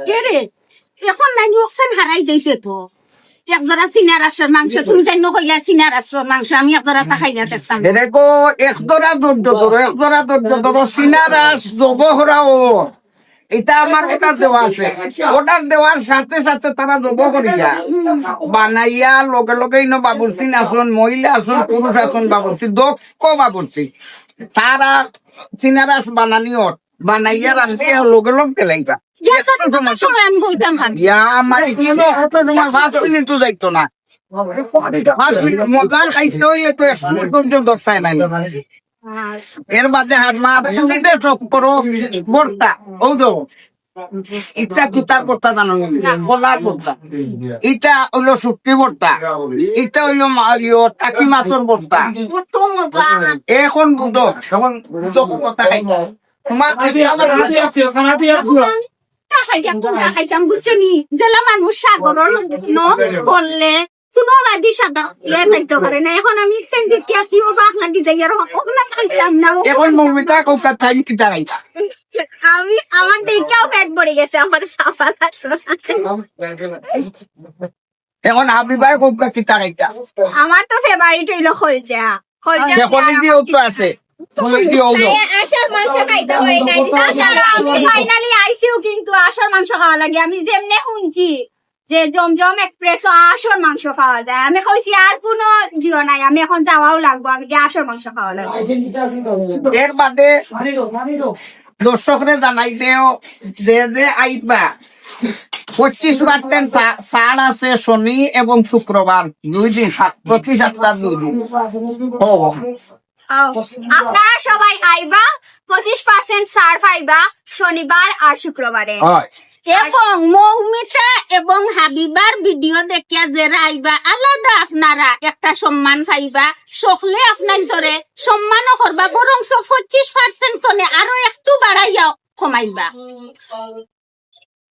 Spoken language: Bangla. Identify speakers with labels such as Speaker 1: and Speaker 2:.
Speaker 1: কে রে এখন নাই অক্সেন হারাই দিয়েছে তো একজোড়া সিনার আসর মাংস তুমি জানো কইলা সিনার আসর মাংস আমি একজোড়া তা খাই না চেষ্টা
Speaker 2: এরকম একজোড়া ধৈর্য ধরো সিনারাস জবহরাও এটা আমার অর্ডার দেওয়া আছে। অর্ডার দেওয়ার সাথে সাথে তারা জব করিয়া বানাইয়া লগে লগে ইনো বাবুর্চি আসন, মহিলা আসন, পুরুষ আসন বাবুর্চি, দক্ষ বাবুর্চি তারা সিনারাস বানানিয়ত বানাইয়া রান্ধিয়া লগে লগ দেলাইবা। আমার কিন্তু তোমার 5 মিনিটও যাইতো না। মজা খাইতে হইলে তো দরকার নাই। এর বাদে হাত মা পুঁজিতে সব করো বর্তা ও দো ইটা কিতার বর্তা জানো কলার বর্তা, ইটা হইলো শুটকি বর্তা, ইটা হইলো টাকি মাছের বর্তা। এখন বুঝো এখন বুঝো কথা খাইতে তোমার
Speaker 1: খাইতাম বুঝছো নি জেলা মানুষ সাগরের করলে কোনো বাদি সাদা ইয়ে পাইতে পারে না। এখন আমি সেন্দিকিয়া কি ও বাক লাগি যাই আর ওগুলা খাইতাম না।
Speaker 2: এখন মমিতা কোকা থাই কিতা খাইতা
Speaker 1: আমি আমার দেখেও পেট ভরে গেছে আমার খাওয়া লাগতো।
Speaker 2: এখন হাবিবাই কোকা কিতা খাইতা
Speaker 1: আমার তো ফেভারিট হইলো খলজা। খলজা
Speaker 2: কলিজি তো আছে কলিজি ও
Speaker 1: আশার মাংস খাইতে পারি না। আমি ফাইনালি আইসিও কিন্তু আশার মাংস খাওয়া লাগে। আমি যেমনে শুনছি যে জমজম এক্সপ্রেস আশর মাংস খাওয়া যায়, আমি কইছি আর কোনো জিও নাই, আমি এখন যাওয়াও লাগবো, আমি কি আশর মাংস খাওয়া লাগবে।
Speaker 2: এর বাদে দর্শকরে জানাই দেও যে যে আইবা 25% ছাড় আছে শনি এবং শুক্রবার 2 দিন 25 2 দিন।
Speaker 1: আপনারা সবাই আইবা 25% ছাড় পাইবা শনিবার আর শুক্রবারে। এবং মৌমিতা এবং হাবিবার ভিডিও দেখিয়া যারা আইবা আলাদা আপনারা একটা সম্মান পাইবা। সকলে আপনার ধরে সম্মানও করবা, বরং 25% আরো একটু বাড়াইয়া কমাইবা।